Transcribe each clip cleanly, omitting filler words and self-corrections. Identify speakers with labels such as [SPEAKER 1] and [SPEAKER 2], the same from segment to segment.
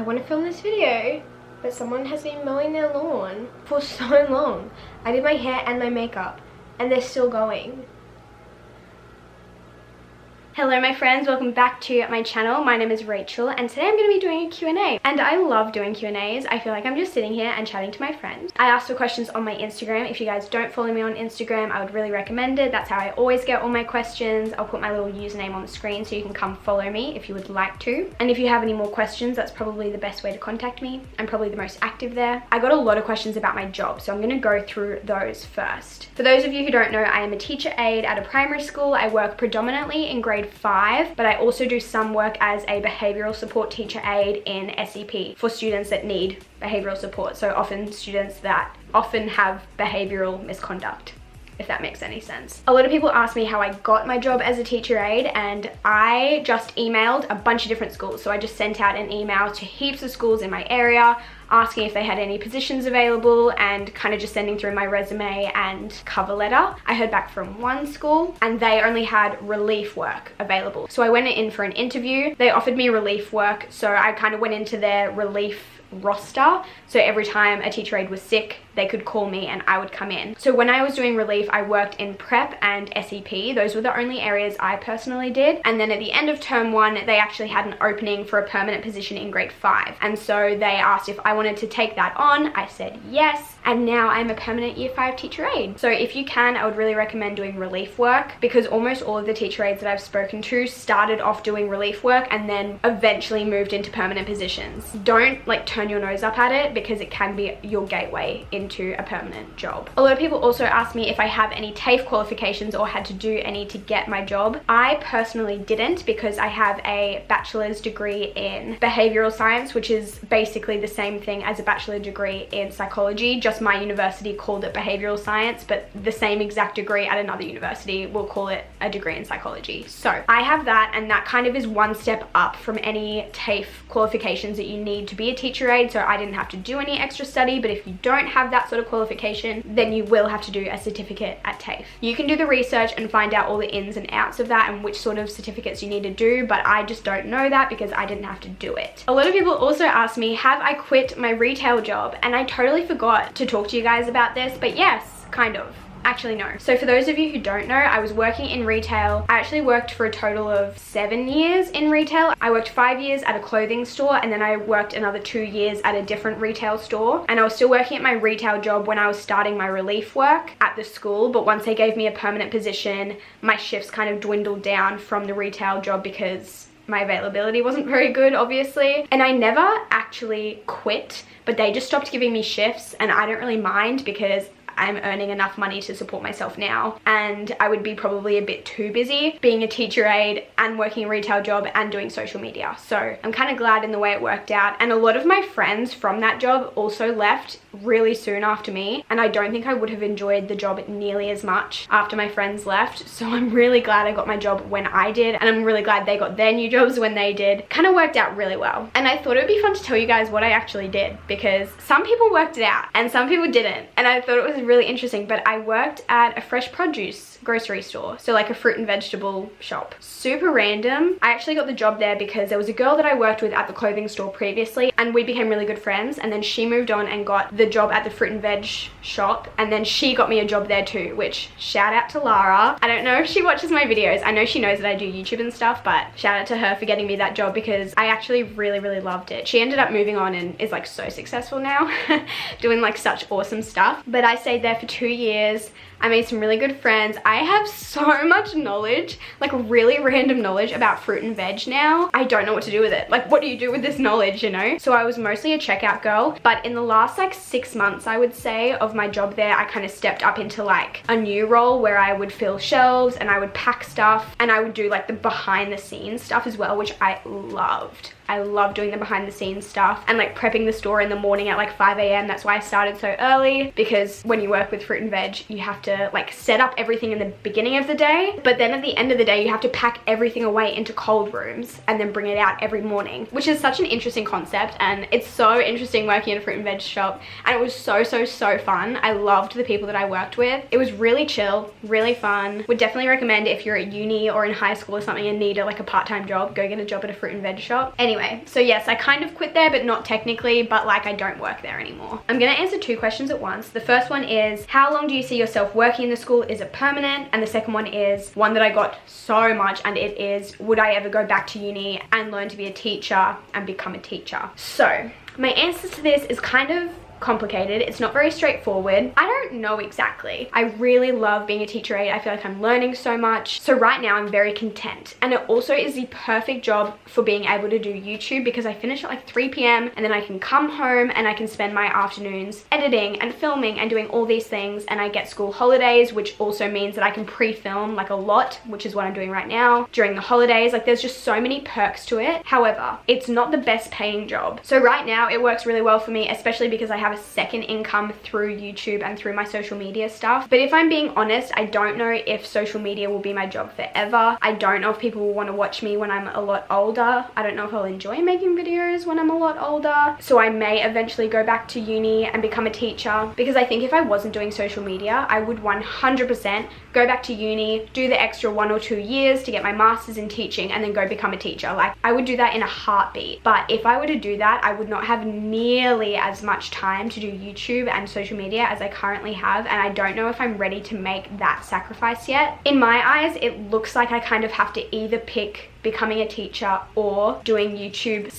[SPEAKER 1] want to film this video, but someone has been mowing their lawn for so long. I did my hair and my makeup, and they're still going. Hello my friends, welcome back to my channel. My name is Rachel and today I'm going to be doing a Q&A. And I love doing Q&As. I feel like I'm just sitting here and chatting to my friends. I asked for questions on my Instagram. If you guys don't follow me on Instagram, I would really recommend it. That's how I always get all my questions. I'll put my little username on the screen so you can come follow me if you would like to. And if you have any more questions, that's probably the best way to contact me. I'm probably the most active there. I got a lot of questions about my job, so I'm going to go through those first. For those of you who don't know, I am a teacher aide at a primary school. I work predominantly in grade 5, but I also do some work as a behavioural support teacher aide in SEP for students that need behavioural support. So often students that often have behavioural misconduct, if that makes any sense. A lot of people ask me how I got my job as a teacher aide, and I just emailed a bunch of different schools. So I just sent out an email to heaps of schools in my area asking if they had any positions available and kind of just sending through my resume and cover letter. I heard back from one school and they only had relief work available. So I went in for an interview. They offered me relief work, so I kind of went into their relief roster. So every time a teacher aide was sick, they could call me and I would come in. So when I was doing relief, I worked in prep and SEP. Those were the only areas I personally did. And then at the end of term 1, they actually had an opening for a permanent position in grade 5. And so they asked if I wanted to take that on. I said yes. And now I'm a permanent year 5 teacher aide. So if you can, I would really recommend doing relief work, because almost all of the teacher aides that I've spoken to started off doing relief work and then eventually moved into permanent positions. Don't like turn your nose up at it, because it can be your gateway into a permanent job. A lot of people also ask me if I have any TAFE qualifications or had to do any to get my job. I personally didn't, because I have a bachelor's degree in behavioral science, which is basically the same thing as a bachelor degree in psychology. Just my university called it behavioral science, but the same exact degree at another university will call it a degree in psychology. So I have that, and that kind of is one step up from any TAFE qualifications that you need to be a teacher aide. So I didn't have to do any extra study, but if you don't have that sort of qualification, then you will have to do a certificate at TAFE. You can do the research and find out all the ins and outs of that and which sort of certificates you need to do, but I just don't know that because I didn't have to do it. A lot of people also ask me, have I quit my retail job? And I totally forgot to talk to you guys about this, but yes, kind of. Actually, no. So for those of you who don't know, I was working in retail. I actually worked for a total of 7 years in retail. I worked 5 years at a clothing store, and then I worked another 2 years at a different retail store. And I was still working at my retail job when I was starting my relief work at the school. But once they gave me a permanent position, my shifts kind of dwindled down from the retail job because my availability wasn't very good, obviously. And I never actually quit, but they just stopped giving me shifts, and I don't really mind because I'm earning enough money to support myself now, and I would be probably a bit too busy being a teacher aide and working a retail job and doing social media. So I'm kind of glad in the way it worked out. And a lot of my friends from that job also left really soon after me, and I don't think I would have enjoyed the job nearly as much after my friends left. So I'm really glad I got my job when I did, and I'm really glad they got their new jobs when they did. Kind of worked out really well. And I thought it would be fun to tell you guys what I actually did, because some people worked it out and some people didn't, and I thought it was really interesting. But I worked at a fresh produce grocery store, so like a fruit and vegetable shop. Super random. I actually got the job there because there was a girl that I worked with at the clothing store previously, and we became really good friends, and then she moved on and got the job at the fruit and veg shop, and then she got me a job there too, which shout out to Lara. I don't know if she watches my videos. I know she knows that I do YouTube and stuff, but shout out to her for getting me that job because I actually really loved it. She ended up moving on and is like so successful now doing like such awesome stuff. But I stayed there for 2 years. I made some really good friends. I have so much knowledge, like really random knowledge about fruit and veg now. I don't know what to do with it. Like, what do you do with this knowledge, you know? So I was mostly a checkout girl, but in the last like 6 months, I would say, of my job there, I kind of stepped up into like a new role where I would fill shelves and I would pack stuff, and I would do like the behind the scenes stuff as well, which I loved. I love doing the behind the scenes stuff and like prepping the store in the morning at like 5 a.m. That's why I started so early, because when you work with fruit and veg, you have to to like set up everything in the beginning of the day, but then at the end of the day you have to pack everything away into cold rooms and then bring it out every morning, which is such an interesting concept. And it's so interesting working in a fruit and veg shop, and it was so fun. I loved the people that I worked with. It was really chill, really fun. Would definitely recommend if you're at uni or in high school or something and need like a part-time job, go get a job at a fruit and veg shop. Anyway, so yes, I kind of quit there, but not technically, but like I don't work there anymore. I'm gonna answer 2 questions at once. The first one is, how long do you see yourself working in the school? Is it permanent? And the second one is one that I got so much, and it is, would I ever go back to uni and learn to be a teacher and become a teacher? So my answer to this is kind of complicated. It's not very straightforward. I don't know exactly. I really love being a teacher aide. I feel like I'm learning so much. So right now I'm very content, and it also is the perfect job for being able to do YouTube, because I finish at like 3 p.m. and then I can come home and I can spend my afternoons editing and filming and doing all these things, and I get school holidays, which also means that I can pre-film like a lot, which is what I'm doing right now during the holidays. Like there's just so many perks to it. However, it's not the best paying job. So right now it works really well for me, especially because I have a second income through YouTube and through my social media stuff. But if I'm being honest, I don't know if social media will be my job forever. I don't know if people will want to watch me when I'm a lot older. I don't know if I'll enjoy making videos when I'm a lot older. So I may eventually go back to uni and become a teacher, because I think if I wasn't doing social media, I would 100% go back to uni, do the extra 1 or 2 years to get my master's in teaching, and then go become a teacher. Like I would do that in a heartbeat. But if I were to do that, I would not have nearly as much time to do YouTube and social media as I currently have, and I don't know if I'm ready to make that sacrifice yet. In my eyes, it looks like I kind of have to either pick becoming a teacher or doing YouTube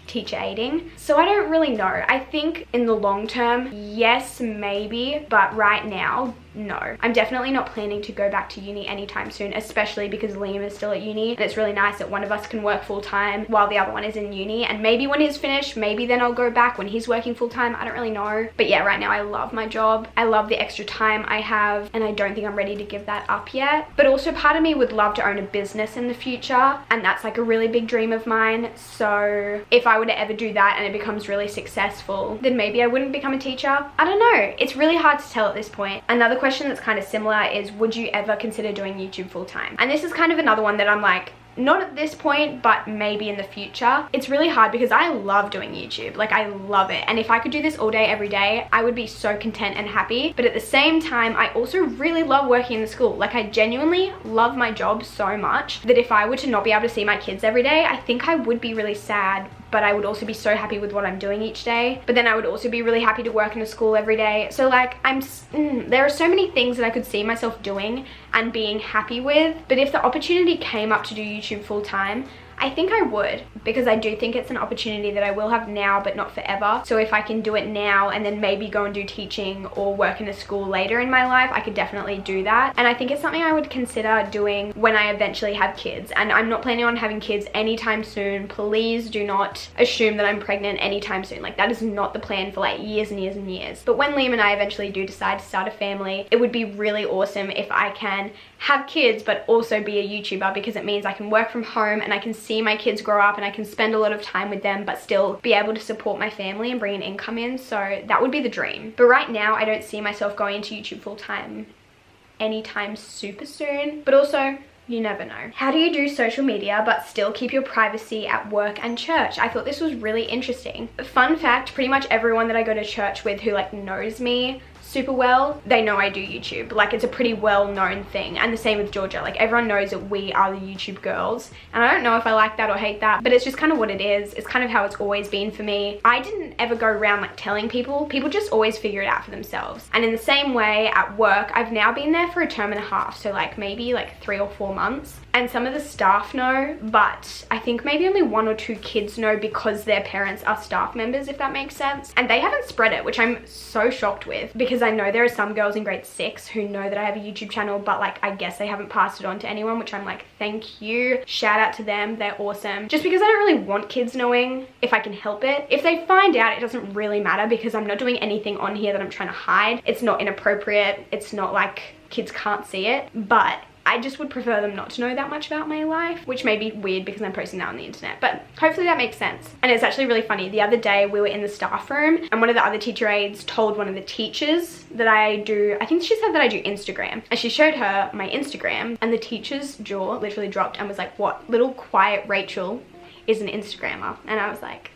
[SPEAKER 1] / teacher aiding. So I don't really know. I think in the long term, yes, maybe, but right now, no. I'm definitely not planning to go back to uni anytime soon, especially because Liam is still at uni, and it's really nice that one of us can work full time while the other one is in uni. And maybe when he's finished, maybe then I'll go back when he's working full time. I don't really know. But yeah, right now I love my job. I love the extra time I have, and I don't think I'm ready to give that up yet. But also part of me would love to own a business in the future, and that's like a really big dream of mine. So if I were to ever do that and it becomes really successful, then maybe I wouldn't become a teacher. I don't know. It's really hard to tell at this point. Another question that's kind of similar is, would you ever consider doing YouTube full time? And this is kind of another one that I'm like, not at this point, but maybe in the future. It's really hard because I love doing YouTube. Like I love it. And if I could do this all day, every day, I would be so content and happy. But at the same time, I also really love working in the school. Like I genuinely love my job so much that if I were to not be able to see my kids every day, I think I would be really sad. But I would also be so happy with what I'm doing each day. But then I would also be really happy to work in a school every day. So like there are so many things that I could see myself doing and being happy with. But if the opportunity came up to do YouTube full time, I think I would, because I do think it's an opportunity that I will have now but not forever. So if I can do it now and then maybe go and do teaching or work in a school later in my life, I could definitely do that. And I think it's something I would consider doing when I eventually have kids. And I'm not planning on having kids anytime soon. Please do not assume that I'm pregnant anytime soon. Like that is not the plan for like years and years and years. But when Liam and I eventually do decide to start a family, it would be really awesome if I can have kids but also be a YouTuber, because it means I can work from home and I can see my kids grow up and I can spend a lot of time with them but still be able to support my family and bring an income in. So that would be the dream. But right now I don't see myself going into YouTube full time anytime super soon. But also, you never know. How do you do social media but still keep your privacy at work and church? I thought this was really interesting. Fun fact, pretty much everyone that I go to church with who like knows me super well, they know I do YouTube. Like it's a pretty well-known thing. And the same with Georgia. Like everyone knows that we are the YouTube girls. And I don't know if I like that or hate that, but it's just kind of what it is. It's kind of how it's always been for me. I didn't ever go around like telling people. People just always figure it out for themselves. And in the same way at work, I've now been there for a term and a half. So like maybe like 3 or 4 months. And some of the staff know, but I think maybe only 1 or 2 kids know because their parents are staff members, if that makes sense. And they haven't spread it, which I'm so shocked with, because I know there are some girls in grade 6 who know that I have a YouTube channel, but like I guess they haven't passed it on to anyone, which I'm like, thank you. Shout out to them. They're awesome. Just because I don't really want kids knowing if I can help it. If they find out, it doesn't really matter because I'm not doing anything on here that I'm trying to hide. It's not inappropriate. It's not like kids can't see it. But I just would prefer them not to know that much about my life, which may be weird because I'm posting that on the internet, but hopefully that makes sense. And it's actually really funny. The other day we were in the staff room and one of the other teacher aides told one of the teachers that I think she said that I do Instagram, and she showed her my Instagram, and the teacher's jaw literally dropped and was like, what, little quiet Rachel is an Instagrammer? And I was like,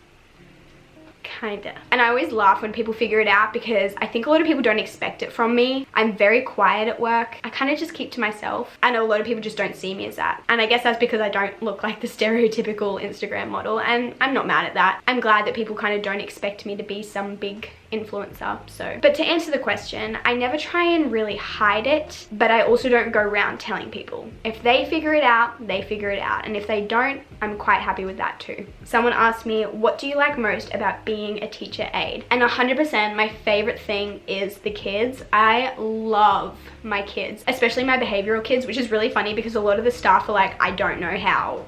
[SPEAKER 1] kinda. And I always laugh when people figure it out because I think a lot of people don't expect it from me. I'm very quiet at work. I kind of just keep to myself, and a lot of people just don't see me as that. And I guess that's because I don't look like the stereotypical Instagram model, and I'm not mad at that. I'm glad that people kind of don't expect me to be some big influencer. So, but to answer the question, I never try and really hide it, but I also don't go around telling people. If they figure it out, they figure it out, and if they don't, I'm quite happy with that too. Someone asked me, what do you like most about being a teacher aide? And 100% my favorite thing is the kids. I love my kids, especially my behavioral kids, which is really funny because a lot of the staff are like, I don't know how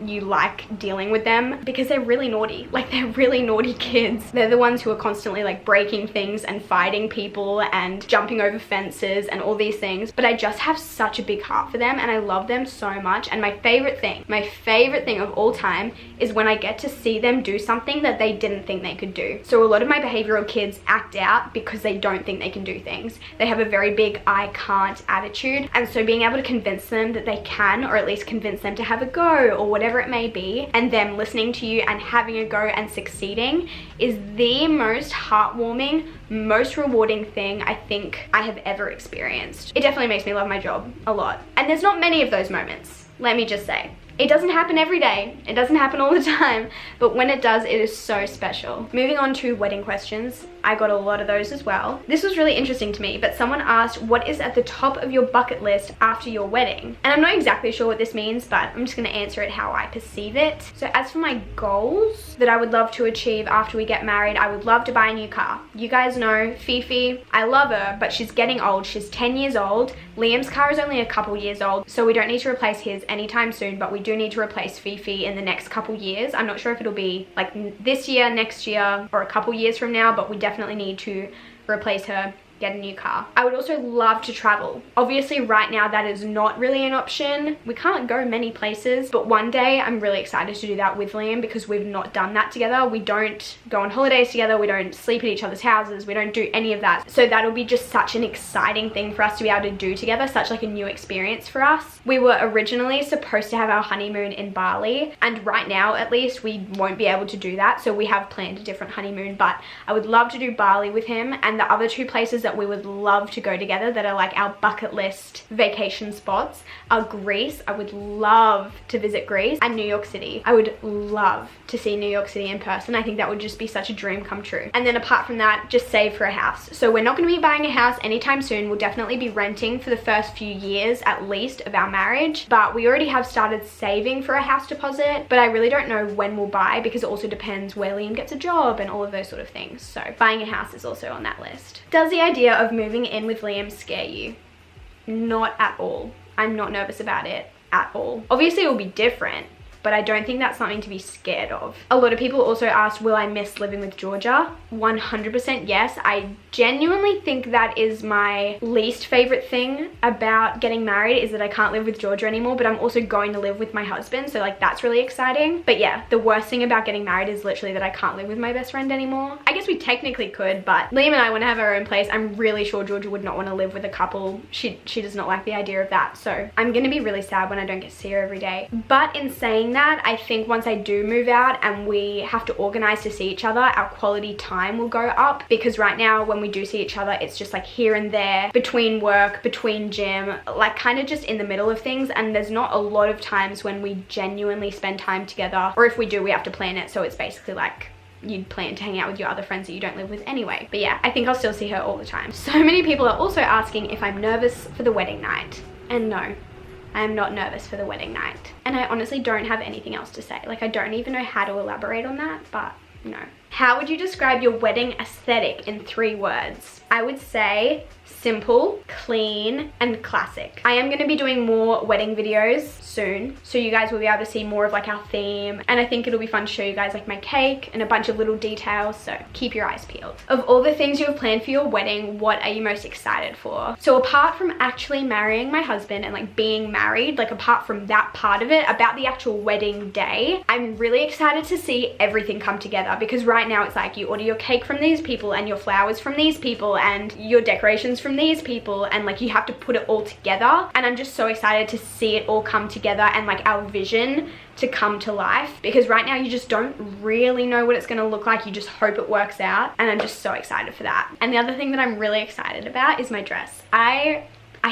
[SPEAKER 1] you like dealing with them, because they're really naughty. Like, they're really naughty kids. They're the ones who are constantly like breaking things and fighting people and jumping over fences and all these things, but I just have such a big heart for them and I love them so much. And my favorite thing of all time is when I get to see them do something that they didn't think they could do. So a lot of my behavioral kids act out because they don't think they can do things. They have a very big I can't attitude, and so being able to convince them that they can, or at least convince them to have a go or whatever it may be, and them listening to you and having a go and succeeding is the most heartwarming, most rewarding thing I think I have ever experienced. It definitely makes me love my job a lot. And there's not many of those moments, let me just say. It doesn't happen every day, it doesn't happen all the time, but when it does, it is so special. Moving on to wedding questions, I got a lot of those as well. This was really interesting to me, but someone asked, what is at the top of your bucket list after your wedding? And I'm not exactly sure what this means, but I'm just gonna answer it how I perceive it. So as for my goals that I would love to achieve after we get married, I would love to buy a new car. You guys know Fifi, I love her, but she's getting old. She's 10 years old. Liam's car is only a couple years old, so we don't need to replace his anytime soon, but we do need to replace Fifi in the next couple years. I'm not sure if it'll be like this year, next year, or a couple years from now, but we definitely need to replace her, get a new car. I would also love to travel. Obviously right now that is not really an option. We can't go many places, but one day I'm really excited to do that with Liam because we've not done that together. We don't go on holidays together, we don't sleep at each other's houses, we don't do any of that. So that'll be just such an exciting thing for us to be able to do together, such like a new experience for us. We were originally supposed to have our honeymoon in Bali, and right now at least we won't be able to do that, so we have planned a different honeymoon, but I would love to do Bali with him. And the other two places that we would love to go together that are like our bucket list vacation spots are Greece. I would love to visit Greece, and New York City. I would love to see New York City in person. I think that would just be such a dream come true. And then apart from that, just save for a house. So we're not going to be buying a house anytime soon. We'll definitely be renting for the first few years at least of our marriage, but we already have started saving for a house deposit, but I really don't know when we'll buy because it also depends where Liam gets a job and all of those sort of things. So buying a house is also on that list. Does the idea of moving in with Liam scare you? Not at all. I'm not nervous about it at all. Obviously it will be different, but I don't think that's something to be scared of. A lot of people also asked, will I miss living with Georgia? 100% yes. I genuinely think that is my least favorite thing about getting married, is that I can't live with Georgia anymore, but I'm also going to live with my husband, so like that's really exciting. But yeah, the worst thing about getting married is literally that I can't live with my best friend anymore. I guess we technically could, but Liam and I want to have our own place. I'm really sure Georgia would not want to live with a couple. She does not like the idea of that, so I'm gonna be really sad when I don't get to see her every day. But in saying that, I think once I do move out and we have to organize to see each other, our quality time will go up, because right now when we do see each other, it's just like here and there, between work, between gym, like kind of just in the middle of things, and there's not a lot of times when we genuinely spend time together, or if we do, we have to plan it, so it's basically like you'd plan to hang out with your other friends that you don't live with anyway. But yeah, I think I'll still see her all the time. So many people are also asking if I'm nervous for the wedding night, and no, I am not nervous for the wedding night. And I honestly don't have anything else to say. Like, I don't even know how to elaborate on that, but no. How would you describe your wedding aesthetic in 3 words? I would say simple, clean, and classic. I am going to be doing more wedding videos soon, so you guys will be able to see more of like our theme, and I think it'll be fun to show you guys like my cake and a bunch of little details, so keep your eyes peeled. Of all the things you have planned for your wedding, what are you most excited for? So apart from actually marrying my husband and like being married, like apart from that part of it, about the actual wedding day, I'm really excited to see everything come together, because right now it's like you order your cake from these people and your flowers from these people and your decorations from these people, and like you have to put it all together, and I'm just so excited to see it all come together and like our vision to come to life, because right now you just don't really know what it's going to look like. You just hope it works out, and I'm just so excited for that. And the other thing that I'm really excited about is my dress. I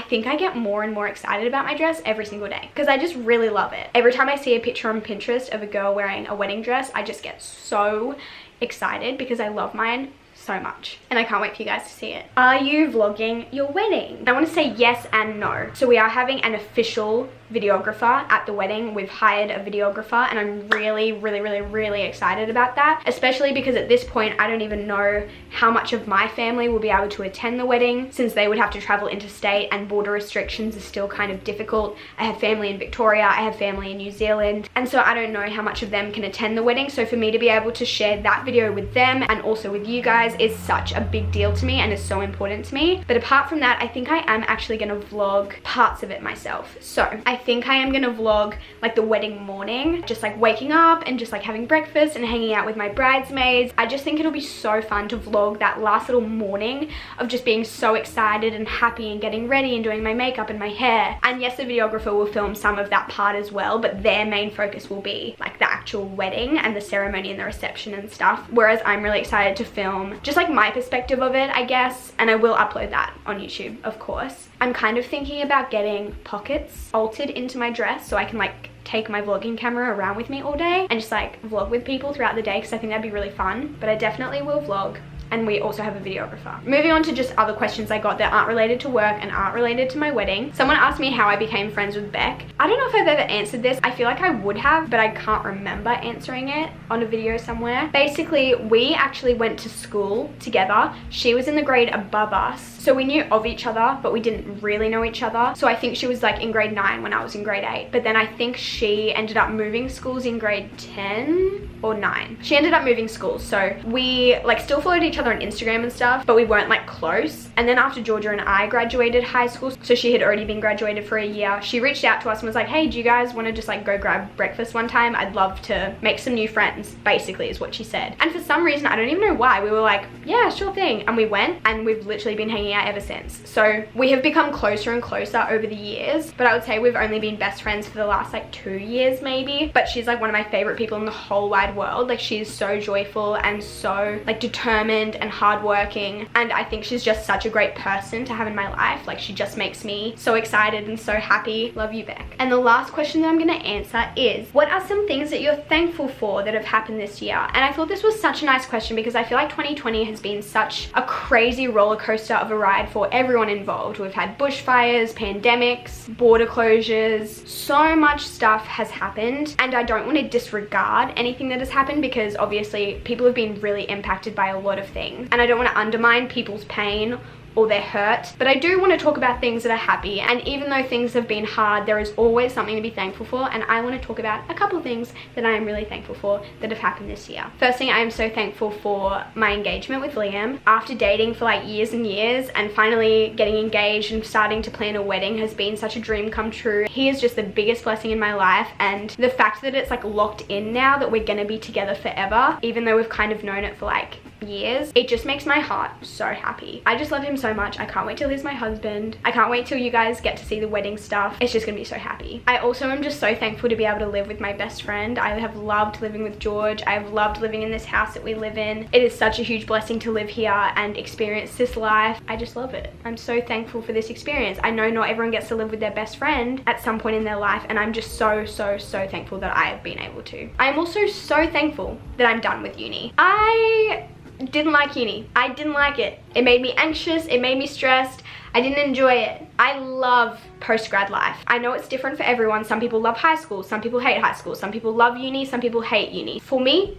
[SPEAKER 1] think I get more and more excited about my dress every single day, because I just really love it. Every time I see a picture on Pinterest of a girl wearing a wedding dress, I just get so excited because I love mine so much, and I can't wait for you guys to see it. Are you vlogging your wedding? I want to say yes and no. So we are having an official videographer at the wedding. We've hired a videographer, and I'm really excited about that, especially because at this point I don't even know how much of my family will be able to attend the wedding, since they would have to travel interstate and border restrictions are still kind of difficult. I have family in Victoria, I have family in New Zealand, and so I don't know how much of them can attend the wedding. So for me to be able to share that video with them and also with you guys is such a big deal to me and is so important to me. But apart from that, I think I am actually going to vlog parts of it myself. So I think I am going to vlog like the wedding morning, just like waking up and just like having breakfast and hanging out with my bridesmaids. I just think it'll be so fun to vlog that last little morning of just being so excited and happy and getting ready and doing my makeup and my hair. And yes, the videographer will film some of that part as well, but their main focus will be like the actual wedding and the ceremony and the reception and stuff, whereas I'm really excited to film just like my perspective of it, I guess, and I will upload that on YouTube, of course. I'm kind of thinking about getting pockets altered into my dress so I can like take my vlogging camera around with me all day and just like vlog with people throughout the day, because I think that'd be really fun. But I definitely will vlog, and we also have a videographer. Moving on to just other questions I got that aren't related to work and aren't related to my wedding. Someone asked me how I became friends with Beck. I don't know if I've ever answered this. I feel like I would have, but I can't remember answering it on a video somewhere. Basically, we actually went to school together. She was in the grade above us, so we knew of each other, but we didn't really know each other. So I think she was like in grade 9 when I was in grade 8, but then I think she ended up moving schools in grade 10 or 9. She ended up moving schools, so we like still followed each other on Instagram and stuff, but we weren't like close. And then after Georgia and I graduated high school, so she had already been graduated for a year, she reached out to us and was like, hey, do you guys want to just like go grab breakfast one time? I'd love to make some new friends, basically is what she said. And for some reason, I don't even know why, we were like, yeah, sure thing. And we went, and we've literally been hanging out ever since. So we have become closer and closer over the years, but I would say we've only been best friends for the last like 2 years maybe. But she's like one of my favorite people in the whole wide world. Like, she's so joyful and so like determined and hardworking, and I think she's just such a great person to have in my life. Like, she just makes me so excited and so happy. Love you, Beck. And the last question that I'm going to answer is, what are some things that you're thankful for that have happened this year? And I thought this was such a nice question, because I feel like 2020 has been such a crazy roller coaster of a ride for everyone involved. We've had bushfires, pandemics, border closures, so much stuff has happened, and I don't want to disregard anything that has happened, because obviously people have been really impacted by a lot of things, and I don't want to undermine people's pain or their hurt, but I do want to talk about things that are happy. And even though things have been hard, there is always something to be thankful for, and I want to talk about a couple of things that I am really thankful for that have happened this year. Firstly, I am so thankful for my engagement with Liam. After dating for like years and years, and finally getting engaged and starting to plan a wedding has been such a dream come true. He is just the biggest blessing in my life, and the fact that it's like locked in now that we're gonna be together forever, even though we've kind of known it for like years, it just makes my heart so happy. I just love him so much. I can't wait till he's my husband. I can't wait till you guys get to see the wedding stuff. It's just gonna be so happy. I also am just so thankful to be able to live with my best friend. I have loved living with George. I've loved living in this house that we live in. It is such a huge blessing to live here and experience this life. I just love it. I'm so thankful for this experience. I know not everyone gets to live with their best friend at some point in their life, and I'm just so thankful that I have been able to. I am also so thankful that I'm done with uni. I didn't like uni. I didn't like it. It made me anxious. It made me stressed. I didn't enjoy it. I love post-grad life. I know it's different for everyone. Some people love high school. Some people hate high school. Some people love uni. Some people hate uni. For me,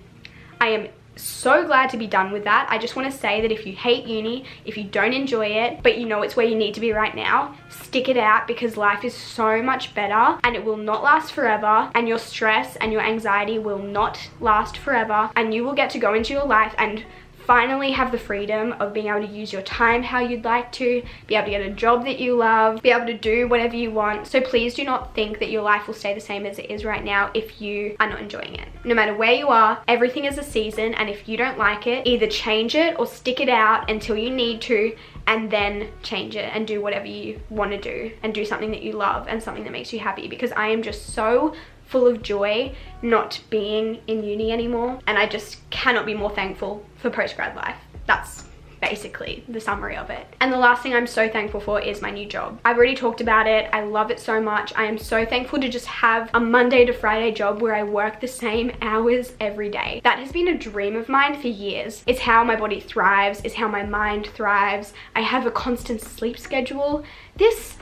[SPEAKER 1] I am so glad to be done with that. I just want to say that if you hate uni, if you don't enjoy it, but you know it's where you need to be right now, stick it out, because life is so much better and it will not last forever, and your stress and your anxiety will not last forever, and you will get to go into your life and finally have the freedom of being able to use your time how you'd like to, be able to get a job that you love, be able to do whatever you want. So please do not think that your life will stay the same as it is right now if you are not enjoying it. No matter where you are, everything is a season, and if you don't like it, either change it or stick it out until you need to, and then change it and do whatever you want to do, and do something that you love and something that makes you happy, because I am just so full of joy not being in uni anymore, and I just cannot be more thankful for postgrad life. That's basically the summary of it. And the last thing I'm so thankful for is my new job. I've already talked about it. I love it so much. I am so thankful to just have a Monday to Friday job where I work the same hours every day. That has been a dream of mine for years. It's how my body thrives, it's how my mind thrives. I have a constant sleep schedule. This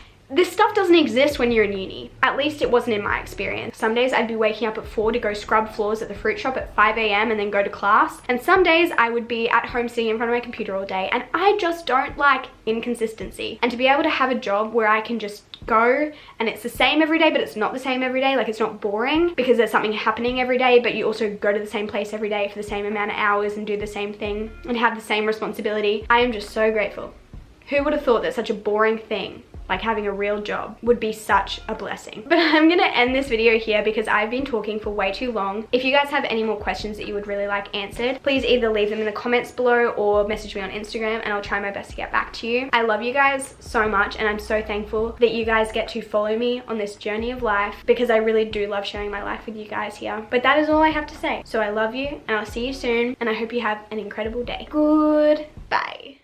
[SPEAKER 1] stuff doesn't exist when you're in uni. At least it wasn't in my experience. Some days I'd be waking up at 4 to go scrub floors at the fruit shop at 5 a.m. and then go to class. And some days I would be at home sitting in front of my computer all day, and I just don't like inconsistency. And to be able to have a job where I can just go and it's the same every day, but it's not the same every day, like it's not boring because there's something happening every day, but you also go to the same place every day for the same amount of hours and do the same thing and have the same responsibility. I am just so grateful. Who would have thought that such a boring thing like having a real job would be such a blessing? But I'm gonna end this video here because I've been talking for way too long. If you guys have any more questions that you would really like answered, please either leave them in the comments below or message me on Instagram, and I'll try my best to get back to you. I love you guys so much, and I'm so thankful that you guys get to follow me on this journey of life, because I really do love sharing my life with you guys here. But that is all I have to say. So I love you, and I'll see you soon, and I hope you have an incredible day. Goodbye.